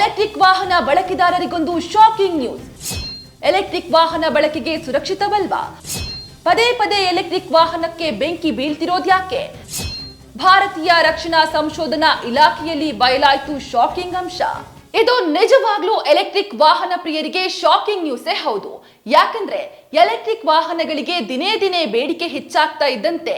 Electric ವಾಹನ ಬಳಕೆದಾರರಿಗೊಂದು shocking news. Electric ವಾಹನ ಬಳಕೆಗೆ ಸುರಕ್ಷಿತವಲ್ವಾ? ಪದೇ ಪದೇ ಎಲೆಕ್ಟ್ರಿಕ್ ವಾಹನಕ್ಕೆ ಬೆಂಕಿ ಬೀಳ್ತಿರೋದ್ಯಾಕೆ? ಭಾರತೀಯ ರಕ್ಷಣಾ ಸಂಶೋಧನಾ ಇಲಾಖೆಯಲ್ಲಿ ಬಯಲಾಯಿತು ಶಾಕಿಂಗ್ ಅಂಶ. ಇದು ನಿಜವಾಗ್ಲೂ ಎಲೆಕ್ಟ್ರಿಕ್ ವಾಹನ ಪ್ರಿಯರಿಗೆ ಶಾಕಿಂಗ್ ನ್ಯೂಸೇ ಹೌದು. ಯಾಕಂದ್ರೆ ಎಲೆಕ್ಟ್ರಿಕ್ ವಾಹನಗಳಿಗೆ ದಿನೇ ದಿನೇ ಬೇಡಿಕೆ ಹೆಚ್ಚಾಗ್ತಾ ಇದ್ದಂತೆ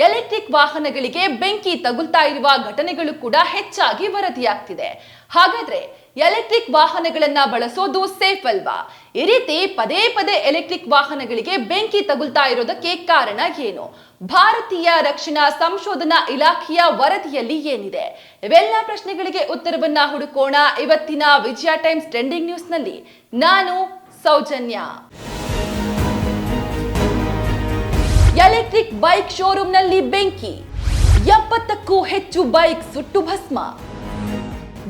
ಎಲೆಕ್ಟ್ರಿಕ್ ವಾಹನಗಳಿಗೆ ಬೆಂಕಿ ತಗುಲ್ತಾ ಇರುವ ಘಟನೆಗಳು ಕೂಡ ಹೆಚ್ಚಾಗಿ ವರದಿಯಾಗ್ತಿದೆ. ಹಾಗಾದ್ರೆ ಎಲೆಕ್ಟ್ರಿಕ್ ವಾಹನಗಳನ್ನ ಬಳಸೋದು ಸೇಫ್ ಅಲ್ವಾ? ಈ ರೀತಿ ಪದೇ ಪದೇ ಎಲೆಕ್ಟ್ರಿಕ್ ವಾಹನಗಳಿಗೆ ಬೆಂಕಿ ತಗುಲ್ತಾ ಇರೋದಕ್ಕೆ ಕಾರಣ ಏನು? ಭಾರತೀಯ ರಕ್ಷಣಾ ಸಂಶೋಧನಾ ಇಲಾಖೆಯ ವರದಿಯಲ್ಲಿ ಏನಿದೆ? ಇವೆಲ್ಲ ಪ್ರಶ್ನೆಗಳಿಗೆ ಉತ್ತರವನ್ನ ಹುಡುಕೋಣ ಇವತ್ತಿನ ವಿಜಯ ಟೈಮ್ಸ್ ಟ್ರೆಂಡಿಂಗ್ ನ್ಯೂಸ್ ನಲ್ಲಿ. ನಾನು ಸೌಜನ್ಯ. ಎಲೆಕ್ಟ್ರಿಕ್ ಬೈಕ್ ಶೋರೂಮ್ನಲ್ಲಿ ಬೆಂಕಿ, 70ಕ್ಕೂ ಹೆಚ್ಚು ಬೈಕ್ ಸುಟ್ಟು ಭಸ್ಮ.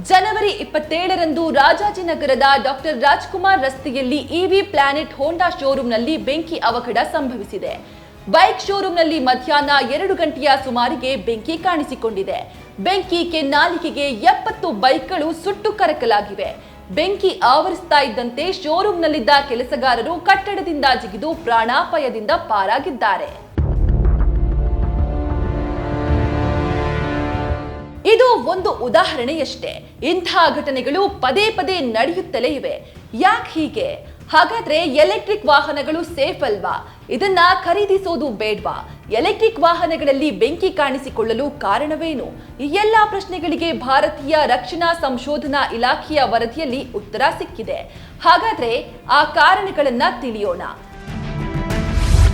ಜನವರಿ 27ರಂದು ರಾಜಾಜಿನಗರದ ಡಾಕ್ಟರ್ ರಾಜ್ಕುಮಾರ್ ರಸ್ತೆಯಲ್ಲಿ ಇವಿ ಪ್ಲಾನೆಟ್ ಹೋಂಡಾ ಶೋರೂಮ್ನಲ್ಲಿ ಬೆಂಕಿ ಅವಘಡ ಸಂಭವಿಸಿದೆ. ಬೈಕ್ ಶೋರೂಮ್ನಲ್ಲಿ ಮಧ್ಯಾಹ್ನ 2 ಗಂಟೆಯ ಸುಮಾರಿಗೆ ಬೆಂಕಿ ಕಾಣಿಸಿಕೊಂಡಿದೆ. ಬೆಂಕಿ ಕೆನ್ನಾಲಿಗೆಗೆ 70 ಬೈಕ್ಗಳು ಸುಟ್ಟು ಕರಕಲಾಗಿವೆ. ಬೆಂಕಿ ಆವರಿಸ್ತಾ ಇದ್ದಂತೆ ಶೋರೂಮ್ನಲ್ಲಿದ್ದ ಕೆಲಸಗಾರರು ಕಟ್ಟಡದಿಂದ ಜಿಗಿದು ಪ್ರಾಣಾಪಾಯದಿಂದ ಪಾರಾಗಿದ್ದಾರೆ. ಇದು ಒಂದು ಉದಾಹರಣೆಯಷ್ಟೇ. ಇಂಥ ಘಟನೆಗಳು ಪದೇ ಪದೇ ನಡೆಯುತ್ತಲೇ ಇವೆ. ಯಾಕೆ ಹೀಗೆ? ಹಾಗಾದ್ರೆ ಎಲೆಕ್ಟ್ರಿಕ್ ವಾಹನಗಳು ಸೇಫ್ ಅಲ್ವಾ? ಇದನ್ನ ಖರೀದಿಸೋದು ಬೇಡ್ವಾ? ಎಲೆಕ್ಟ್ರಿಕ್ ವಾಹನಗಳಲ್ಲಿ ಬೆಂಕಿ ಕಾಣಿಸಿಕೊಳ್ಳಲು ಕಾರಣವೇನು? ಈ ಎಲ್ಲಾ ಪ್ರಶ್ನೆಗಳಿಗೆ ಭಾರತೀಯ ರಕ್ಷಣಾ ಸಂಶೋಧನಾ ಇಲಾಖೆಯ ವರದಿಯಲ್ಲಿ ಉತ್ತರ ಸಿಕ್ಕಿದೆ. ಹಾಗಾದ್ರೆ ಆ ಕಾರಣಗಳನ್ನ ತಿಳಿಯೋಣ.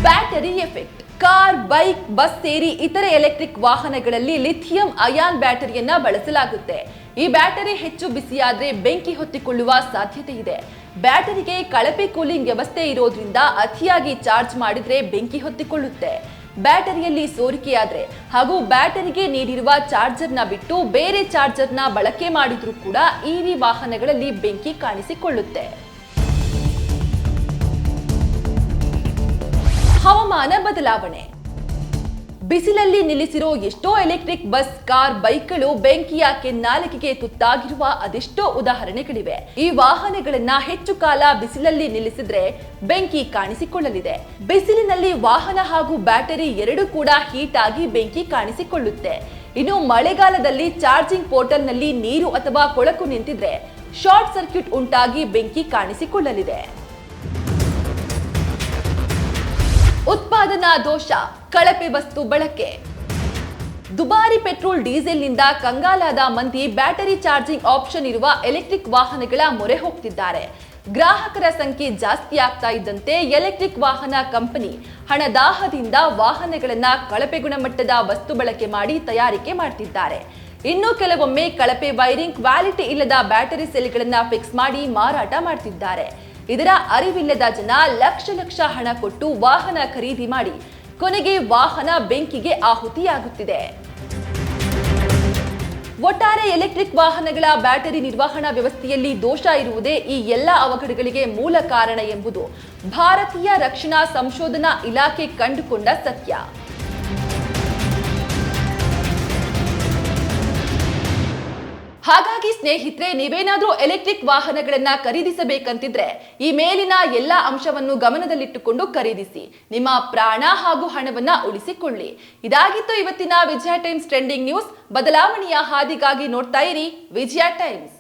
Battery effect. Car, bike, bus ಸೇರಿ ಇತರೆ ಎಲೆಕ್ಟ್ರಿಕ್ ವಾಹನಗಳಲ್ಲಿ ಲಿಥಿಯಂ ಅಯಾನ್ ಬ್ಯಾಟರಿಯನ್ನ ಬಳಸಲಾಗುತ್ತೆ. ಈ ಬ್ಯಾಟರಿ ಹೆಚ್ಚು ಬಿಸಿಯಾದ್ರೆ ಬೆಂಕಿ ಹೊತ್ತಿಕೊಳ್ಳುವ ಸಾಧ್ಯತೆ ಇದೆ. ಬ್ಯಾಟರಿಗೆ ಕಳಪೆ ಕೂಲಿಂಗ್ ವ್ಯವಸ್ಥೆ ಇರೋದ್ರಿಂದ ಅತಿಯಾಗಿ ಚಾರ್ಜ್ ಮಾಡಿದ್ರೆ ಬೆಂಕಿ ಹೊತ್ತಿಕೊಳ್ಳುತ್ತೆ. ಬ್ಯಾಟರಿಯಲ್ಲಿ ಸೋರಿಕೆಯಾದ್ರೆ ಹಾಗೂ ಬ್ಯಾಟರಿಗೆ ನೀಡಿರುವ ಚಾರ್ಜರ್ನ ಬಿಟ್ಟು ಬೇರೆ ಚಾರ್ಜರ್ನ ಬಳಕೆ ಮಾಡಿದ್ರೂ ಕೂಡ ಇವಿ ವಾಹನಗಳಲ್ಲಿ ಬೆಂಕಿ ಕಾಣಿಸಿಕೊಳ್ಳುತ್ತೆ. ಹವಾಮಾನ ಬದಲಾವಣೆ. ಬಿಸಿಲಲ್ಲಿ ನಿಲ್ಲಿಸಿರೋ ಎಷ್ಟೋ ಎಲೆಕ್ಟ್ರಿಕ್ ಬಸ್, ಕಾರ್, ಬೈಕ್ಗಳು ಬೆಂಕಿಯ ಕೆನ್ನಾಲಿಗೆಗೆ ತುತ್ತಾಗಿರುವ ಅದೆಷ್ಟೋ ಉದಾಹರಣೆಗಳಿವೆ. ಈ ವಾಹನಗಳನ್ನ ಹೆಚ್ಚು ಕಾಲ ಬಿಸಿಲಲ್ಲಿ ನಿಲ್ಲಿಸಿದ್ರೆ ಬೆಂಕಿ ಕಾಣಿಸಿಕೊಳ್ಳಲಿದೆ. ಬಿಸಿಲಿನಲ್ಲಿ ವಾಹನ ಹಾಗೂ ಬ್ಯಾಟರಿ ಎರಡೂ ಕೂಡ ಹೀಟ್ ಆಗಿ ಬೆಂಕಿ ಕಾಣಿಸಿಕೊಳ್ಳುತ್ತೆ. ಇನ್ನು ಮಳೆಗಾಲದಲ್ಲಿ ಚಾರ್ಜಿಂಗ್ ಪೋರ್ಟಲ್ನಲ್ಲಿ ನೀರು ಅಥವಾ ಕೊಳಕು ನಿಂತಿದ್ರೆ ಶಾರ್ಟ್ ಸರ್ಕ್ಯೂಟ್ ಉಂಟಾಗಿ ಬೆಂಕಿ ಕಾಣಿಸಿಕೊಳ್ಳಲಿದೆ. ಉತ್ಪಾದನಾ ದೋಷ, ಕಳಪೆ ವಸ್ತು ಬಳಕೆ. ದುಬಾರಿ ಪೆಟ್ರೋಲ್, ಡೀಸೆಲ್ನಿಂದ ಕಂಗಾಲಾದ ಮಂದಿ ಬ್ಯಾಟರಿ ಚಾರ್ಜಿಂಗ್ ಆಪ್ಷನ್ ಇರುವ ಎಲೆಕ್ಟ್ರಿಕ್ ವಾಹನಗಳ ಮೊರೆ ಹೋಗ್ತಿದ್ದಾರೆ. ಗ್ರಾಹಕರ ಸಂಖ್ಯೆ ಜಾಸ್ತಿ ಆಗ್ತಾ ಇದ್ದಂತೆ ಎಲೆಕ್ಟ್ರಿಕ್ ವಾಹನ ಕಂಪನಿ ಹಣದಾಹದಿಂದ ವಾಹನಗಳನ್ನ ಕಳಪೆ ಗುಣಮಟ್ಟದ ವಸ್ತು ಬಳಕೆ ಮಾಡಿ ತಯಾರಿಕೆ ಮಾಡ್ತಿದ್ದಾರೆ. ಇನ್ನು ಕೆಲವೊಮ್ಮೆ ಕಳಪೆ ವೈರಿಂಗ್, ಕ್ವಾಲಿಟಿ ಇಲ್ಲದ ಬ್ಯಾಟರಿ ಸೆಲ್ಗಳನ್ನ ಫಿಕ್ಸ್ ಮಾಡಿ ಮಾರಾಟ ಮಾಡ್ತಿದ್ದಾರೆ. ಇದರ ಅರಿವಿಲ್ಲದ ಜನ ಲಕ್ಷ ಹಣ ಕೊಟ್ಟು ವಾಹನ ಖರೀದಿ ಮಾಡಿ ಕೊನೆಗೆ ವಾಹನ ಬೆಂಕಿಗೆ ಆಹುತಿಯಾಗುತ್ತಿದೆ. ಒಟ್ಟಾರೆ ಎಲೆಕ್ಟ್ರಿಕ್ ವಾಹನಗಳ ಬ್ಯಾಟರಿ ನಿರ್ವಹಣಾ ವ್ಯವಸ್ಥೆಯಲ್ಲಿ ದೋಷ ಇರುವುದೇ ಈ ಎಲ್ಲ ಅವಘಡಗಳಿಗೆ ಮೂಲ ಕಾರಣ ಎಂಬುದು ಭಾರತೀಯ ರಕ್ಷಣಾ ಸಂಶೋಧನಾ ಇಲಾಖೆ ಕಂಡುಕೊಂಡ ಸತ್ಯ. ಹಾಗಾಗಿ ಸ್ನೇಹಿತರೆ, ನೀವೇನಾದ್ರೂ ಎಲೆಕ್ಟ್ರಿಕ್ ವಾಹನಗಳನ್ನ ಖರೀದಿಸಬೇಕಂತಿದ್ರೆ ಈ ಮೇಲಿನ ಎಲ್ಲಾ ಅಂಶವನ್ನು ಗಮನದಲ್ಲಿಟ್ಟುಕೊಂಡು ಖರೀದಿಸಿ. ನಿಮ್ಮ ಪ್ರಾಣ ಹಾಗೂ ಹಣವನ್ನ ಉಳಿಸಿಕೊಳ್ಳಿ. ಇದಾಗಿತ್ತು ಇವತ್ತಿನ ವಿಜಯ ಟೈಮ್ಸ್ ಟ್ರೆಂಡಿಂಗ್ ನ್ಯೂಸ್. ಬದಲಾವಣೆಯ ಹಾದಿಗಾಗಿ ನೋಡ್ತಾ ಇರಿ ವಿಜಯ ಟೈಮ್ಸ್.